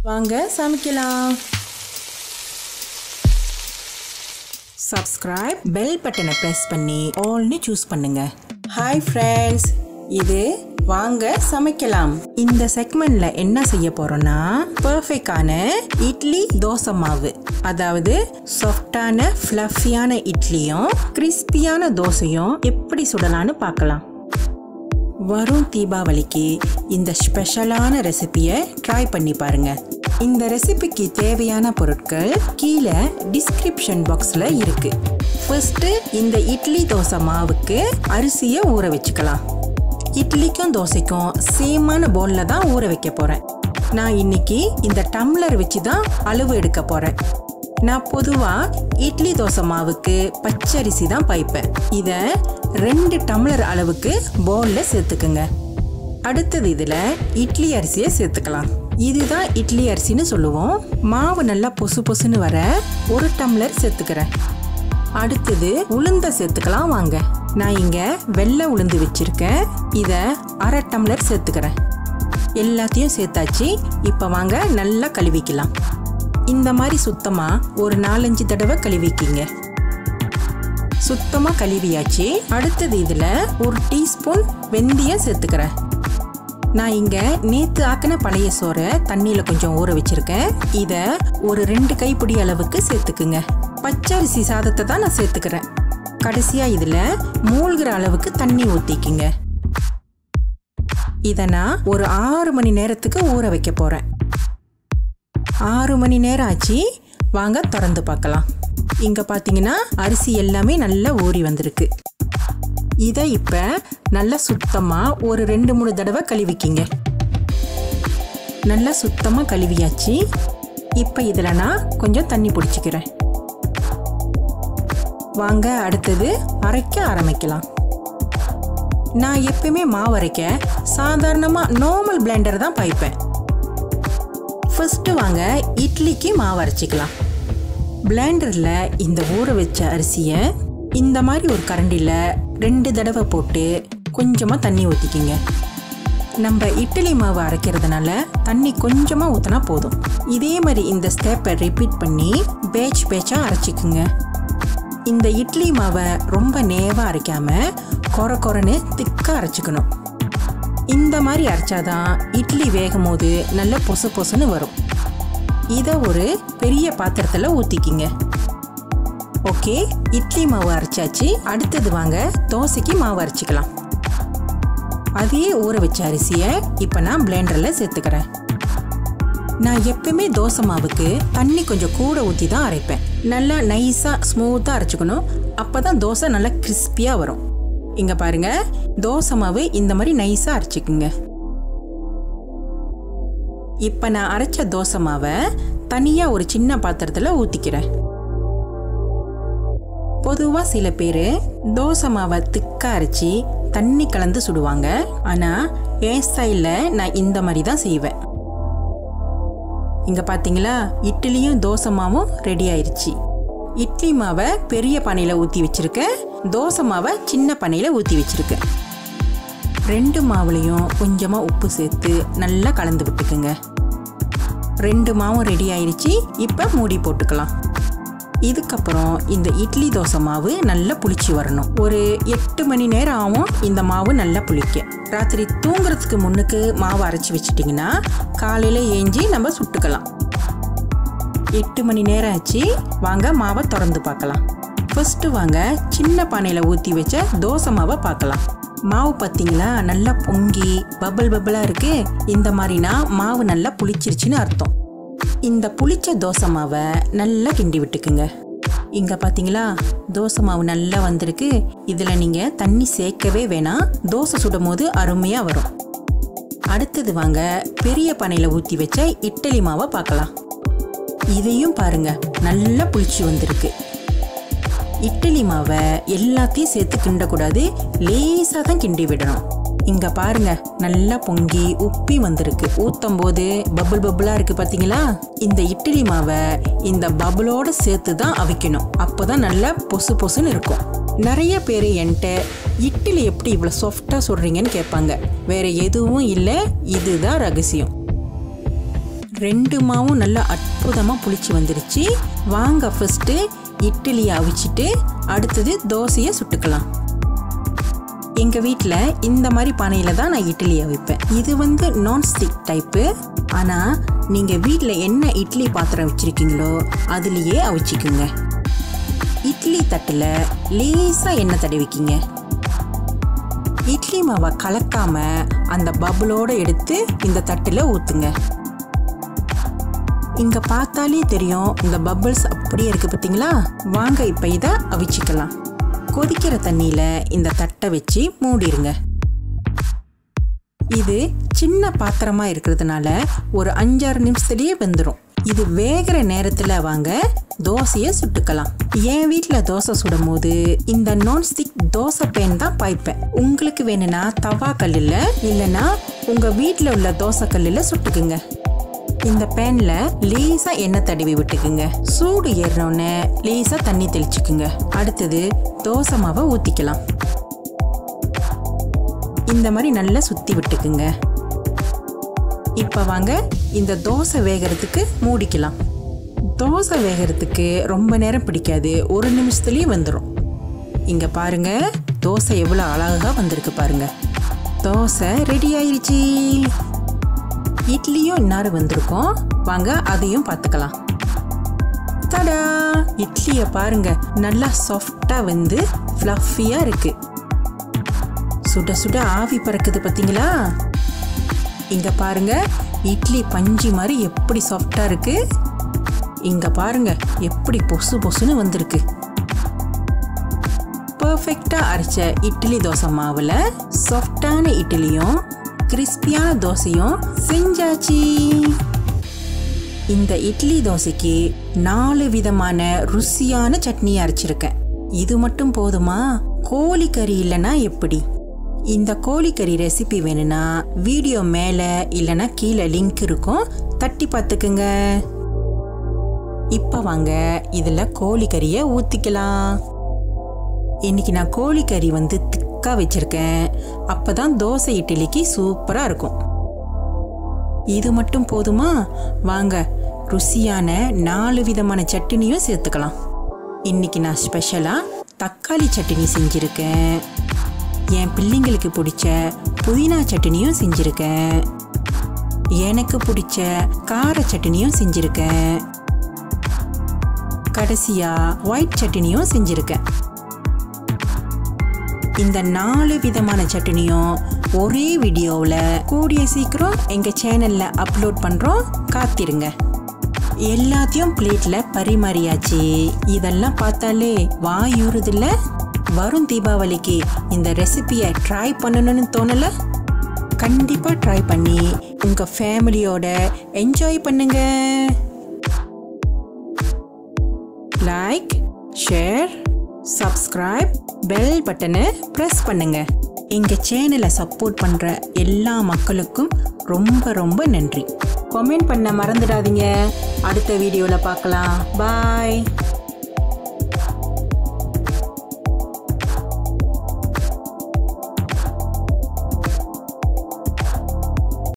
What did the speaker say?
Vanga Samaikalam. Subscribe, bell button press பண்ணி all ni choose பண்ணுங்க. Hi friends, இது வாங்க சமைக்கலாம். இந்த செக்மெண்ட்ல என்ன செய்ய போறோம்னா பெர்ஃபெக்ட்டான இட்லி தோசை மாவு. அதாவது சாஃப்ட்டான ஃப்ளஃபியான இட்லியும் கிறிஸ்பியான தோசையும் எப்படி சுடலாம்னு பார்க்கலாம். வரும் தீபாவளிக்கு இந்த ஸ்பெஷலான ரெசிபியை ட்ரை பண்ணி பாருங்க. இந்த ரெசிபிக்கு தேவையான பொருட்கள் கீழே டிஸ்கிரிப்ஷன் பாக்ஸ்ல இருக்கு. ஃபர்ஸ்ட் இந்த இட்லி தோசை மாவுக்கு அரிசியை ஊற வச்சுக்கலாம். இட்லிக்கும் தோசைக்கும் சேமான பவுல்ல தான் ஊற வைக்க போறேன். நான் இன்னைக்கு இந்த டம்ளர் வச்சு தான் அளவு எடுக்க போறேன். நான் பொதுவா இட்லி தோசை மாவுக்கு பச்சரிசி தான் பாய்ப்பேன். இத 2 டம்ளர் அளவுக்கு பவுல்ல சேர்த்துக்குங்க. அடுத்தது இதுல இட்லி அரிசியை சேர்த்துக்கலாம். இதுதான் இட்லி அரிசின்னு சொல்லுவோம். மாவு நல்லா பொசு பொசுன்னு வர 1 டம்ளர் சேர்த்துக்கிறேன். அடுத்தது உளுந்த சேர்த்துக்கலாம் வாங்க. நான் இங்க வெள்ளை உளுந்து வச்சிருக்கேன். இத 1/2 டம்ளர் சேர்த்துக்கிறேன். எல்லாத்தையும் சேர்த்தாச்சு. இப்ப வாங்க நல்லா கழுவிக்கலாம். இந்த மாதிரி சுத்தமா ஒரு 4-5 தடவை கழுவிக்கிங்க. சுத்தமா கழுவியாச்சு. அடுத்தது இதுல 1 டீஸ்பூன் வெந்தயம் சேர்த்துக்கிறேன். நான் இங்க நேத்து ஆக்கின பழைய சோறை தண்ணியில கொஞ்சம் ஊற வச்சிருக்கேன். இத ஒரு 2 கைப்பிடி அளவுக்கு சேர்த்துக்குங்க. பச்சரிசி சாதத்தை தான் நான் சேர்த்துக்கிறேன். கடைசியா இதுல மூழ்கிற அளவுக்கு தண்ணி ஊத்திக்கிங்க. இத நான் ஒரு 6 மணி நேரத்துக்கு ஊற வைக்க போறேன். 6 மணி நேரம் ஆச்சு. வாங்க திறந்து பார்க்கலாம். இங்க பாத்தீங்கன்னா அரிசி எல்லாமே நல்லா ஊறி வந்திருக்கு. இதை இப்ப நல்லா சுத்தமா ஒரு 2-3 தடவை கழுவிக்கிங்க. நல்லா சுத்தமா கழுவியாச்சு. இப்ப இதுல நான் கொஞ்சம் தண்ணி பிடிச்சிக்கிறேன். வாங்க அடுத்தது அரைக்க ஆரம்பிக்கலாம். நான் எப்பயுமே மாவு அரைக்க சாதாரணமா நார்மல் பிளெண்டர் தான் பாய்ப்பேன். ஃபர்ஸ்ட் வாங்க இட்லிக்கு மாவு அரைச்சிக்கலாம். பிளெண்டர்ல இந்த ஊற வச்ச அரிசியை இந்த மாதிரி ஒரு கரண்டில 2 தடவை போட்டு கொஞ்சமா தண்ணி ஊத்திக்கிங்க. நம்ம இட்லி மாவு அரைக்கிறதுனால தண்ணி கொஞ்சமா ஊத்தினா போதும். இதே மாதிரி இந்த ஸ்டெப்பை ரிப்பீட் பண்ணி பேட்சா அரைச்சிக்குங்க. இந்த இட்லி மாவை ரொம்ப நேவா அரைக்காம கொரன்னு திக்கா அரைச்சிக்கணும். இந்த மாதிரி அரைச்சாதான் இட்லி வேகும் போது நல்ல பொசு பொசுன்னு வரும். இதை ஒரு பெரிய பாத்திரத்துல ஊத்திக்கிங்க. ஓகே, இட்லி மாவு அரைச்சாச்சு. அடுத்தது வாங்க தோசைக்கு மாவு அரைச்சிக்கலாம். அதே ஊற வச்ச அரிசியை இப்ப நான் பிளெண்டர்ல சேர்த்துக்கிறேன். நான் எப்பவுமே தோசை மாவுக்கு தண்ணி கொஞ்சம் கூட ஊற்றி தான் அரைப்பேன். நல்லா நைஸா ஸ்மூத்தா அரைச்சிக்கணும். அப்பதான் தோசை நல்லா கிறிஸ்பியா வரும். இங்க பாருங்க, தோசை மாவு இந்த மாதிரி நைஸா அரைச்சிக்குங்க. இப்ப நான் அரைச்ச தோசை மாவை தனியா ஒரு சின்ன பாத்திரத்துல ஊத்திக்கிறேன். பொதுவா சில பேரு தோசை மாவை திக்கா அரைச்சி தண்ணி கலந்து சுடுவாங்க. ஆனா என் ஸ்டைல்ல நான் இந்த மாதிரி தான் செய்வேன். இங்க பாத்தீங்களா, இட்லியும் தோசை மாவும் ரெடி ஆயிருச்சு. இட்லி மாவை பெரிய பானையில ஊத்தி வச்சிருக்கேன். தோசை மாவை சின்ன பானையில ஊத்தி வச்சிருக்கேன். 2 மாவுலையும் கொஞ்சமா உப்பு சேர்த்து நல்லா கலந்து விட்டுக்குங்க. 2 மாவும் ரெடி ஆயிருச்சு. இப்ப மூடி போட்டுக்கலாம். இதுக்கப்புறம் இந்த இட்லி தோசை மாவு நல்லா புளிச்சு வரணும். ஒரு 8 மணி நேரம் ஆகும் இந்த மாவு நல்லா புளிக்க. ராத்திரி தூங்குறதுக்கு முன்னுக்கு மாவு அரைச்சி வச்சிட்டிங்கன்னா காலையில ஏஞ்சி நம்ம சுட்டுக்கலாம். 8 மணி நேரம் ஆச்சு. வாங்க மாவை திறந்து பார்க்கலாம். ஃபர்ஸ்ட் வாங்க சின்ன பானையில ஊத்தி வச்ச தோசை மாவை பார்க்கலாம். மாவு பார்த்தீங்களா, நல்லா பொங்கி பபிளா இருக்கு. இந்த மாதிரினா மாவு நல்லா புளிச்சிருச்சுன்னு அர்த்தம். இந்த புளிச்ச தோசை மாவை நல்லா கிண்டி விட்டுக்குங்க. இங்க பாத்தீங்களா, தோசை மாவு நல்லா வந்திருக்கு. இதுல நீங்க தண்ணி சேர்க்கவே வேணாம். தோசை சுடும் போது அருமையா வரும். அடுத்தது வாங்க பெரிய பானையில ஊத்தி வச்ச இட்லி மாவை பார்க்கலாம். இதையும் பாருங்க, நல்லா புளிச்சு வந்திருக்கு. இட்லி மாவை எல்லாத்தையும் சேர்த்து கிண்டக்கூடாது, லேசா தான் கிண்டி விடணும். இங்க பாருங்க, நல்லா பொங்கி உப்பி வந்திருக்கு. ஊத்தும் போது பபுளா இருக்கு பாத்தீங்களா. இந்த இட்லி மாவை இந்த பபுளோட சேர்த்து தான் அவிக்கணும். அப்பதான் நல்லா பொசு பொசுன்னு இருக்கும். நிறைய பேர் என்கிட்ட இட்லி எப்படி இவ்வளவு சாஃப்டா சொல்றீங்கன்னு கேட்பாங்க. வேற எதுவும் இல்லை, இதுதான் ரகசியம். ரெண்டு மாவும் நல்லா அற்புதமாக புளிச்சு வந்துருச்சு. வாங்க ஃபர்ஸ்ட்டு இட்லியை அவிச்சிட்டு அடுத்தது தோசையை சுட்டுக்கலாம். எங்கள் வீட்டில் இந்த மாதிரி பானையில் தான் நான் இட்லி அவிப்பேன். இது வந்து நான்ஸ்டிக் டைப்பு. ஆனால் நீங்கள் வீட்டில் என்ன இட்லி பாத்திரம் வச்சுருக்கீங்களோ அதுலேயே அவிச்சிக்குங்க. இட்லி தட்டில் லேசாக எண்ணெய் தடவிக்கிங்க. இட்லி மாவை கலக்காம அந்த பபுளோடு எடுத்து இந்த தட்டில் ஊற்றுங்க. இங்கே பார்த்தாலே தெரியும் இந்த பபிள்ஸ் அப்படியே இருக்குது பார்த்தீங்களா? வாங்க இப்போ இதை அவிச்சிக்கலாம். கொதிக்கிற தண்ணியில் இந்த தட்டை வச்சு மூடிடுங்க. இது சின்ன பாத்திரமாக இருக்கிறதுனால ஒரு 5-6 நிமிஷத்துலேயே வெந்துடும். இது வேகிற நேரத்தில் வாங்க தோசையை சுட்டுக்கலாம். என் வீட்டில் தோசை சுடும் போது இந்த நான்ஸ்டிக் தோசை பேன் தான் பாய்ப்பேன். உங்களுக்கு வேணும்னா தவா கல்லில் இல்லைன்னா உங்கள் வீட்டில் உள்ள தோசை கல்லில் சுட்டுக்குங்க. இந்த பேன்ல லேசா எண்ணெய் தடவி விட்டுக்குங்க. சூடு ஏறினோடனே லேசா தண்ணி தெளிச்சுக்குங்க. அடுத்தது தோசை மாவை ஊற்றிக்கலாம். இந்த மாதிரி நல்லா சுற்றி விட்டுக்குங்க. இப்போ வாங்க இந்த தோசை வேகிறதுக்கு மூடிக்கலாம். தோசை வேகிறதுக்கு ரொம்ப நேரம் பிடிக்காது, 1 நிமிஷத்துலேயே வந்துடும். இங்கே பாருங்க தோசை எவ்வளோ அழகாக வந்திருக்கு பாருங்க. தோசை ரெடி ஆயிடுச்சு. இட்லியும் இன்னாரும் வந்திருக்கோம். வாங்க அதையும் பார்த்துக்கலாம். தடா, இட்லியை பாருங்க நல்லா சாஃப்டாக வந்து ஃப்ளஃபியாக இருக்கு. சுட சுட ஆவி பறக்குது பார்த்தீங்களா? இங்கே பாருங்க இட்லி பஞ்சு மாதிரி எப்படி சாஃப்டாக இருக்கு. இங்கே பாருங்க எப்படி பொசு பொசுன்னு வந்திருக்கு. பர்ஃபெக்டாக அரைச்ச இட்லி தோசை மாவில் சாஃப்டான இட்லியும் கிறிஸ்பியான தோசையும் செஞ்சாச்சு. இந்த இட்லி தோசைக்கு 4 விதமான ருசியான சட்னி அரைச்சிருக்கேன். இது மட்டும் போதுமா? கோழிக்கறி இல்லைன்னா எப்படி? இந்த கோழிக்கறி ரெசிபி வேணும்னா வீடியோ மேலே இல்லைன்னா கீழே லிங்க் இருக்கும், தட்டி பார்த்துக்குங்க. இப்போ வாங்க இதில் கோழிக்கறியை ஊற்றிக்கலாம். இன்னைக்கு நான் கோழிக்கறி வந்து திக்காக வச்சுருக்கேன். அப்போ தான் தோசை இட்லிக்கு சூப்பராக இருக்கும். இது மட்டும் போதுமா? வாங்க ருசியான 4 விதமான சட்னியும் சேர்த்துக்கலாம். இன்னைக்கு நான் ஸ்பெஷலாக தக்காளி சட்னி செஞ்சுருக்கேன். என் பிள்ளைங்களுக்கு பிடிச்ச புதினா சட்னியும் செஞ்சுருக்கேன். எனக்கு பிடிச்ச கார சட்னியும் செஞ்சுருக்கேன். கடைசியாக ஒயிட் சட்னியும் செஞ்சுருக்கேன். இந்த 4 விதமான சட்னியும் ஒரே வீடியோவில் கூடிய சீக்கிரம் எங்கள் சேனலில் அப்லோட் பண்ணுறோம், காத்திருங்க. எல்லாத்தையும் பிளேட்டில் பரிமாறியாச்சு. இதெல்லாம் பார்த்தாலே வாயூறுதில்ல? வரும் தீபாவளிக்கு இந்த ரெசிபியை ட்ரை பண்ணணும்னு தோணலை? கண்டிப்பாக ட்ரை பண்ணி உங்கள் ஃபேமிலியோட என்ஜாய் பண்ணுங்க. லைக், ஷேர், சப்ஸ்கிரைப், பெல் பட்டனை ப்ரெஸ் பண்ணுங்க. எங்கள் சேனலை சப்போர்ட் பண்ணுற எல்லா மக்களுக்கும் ரொம்ப ரொம்ப நன்றி. கமெண்ட் பண்ண மறந்துடாதீங்க. அடுத்த வீடியோவில் பார்க்கலாம். பாய்.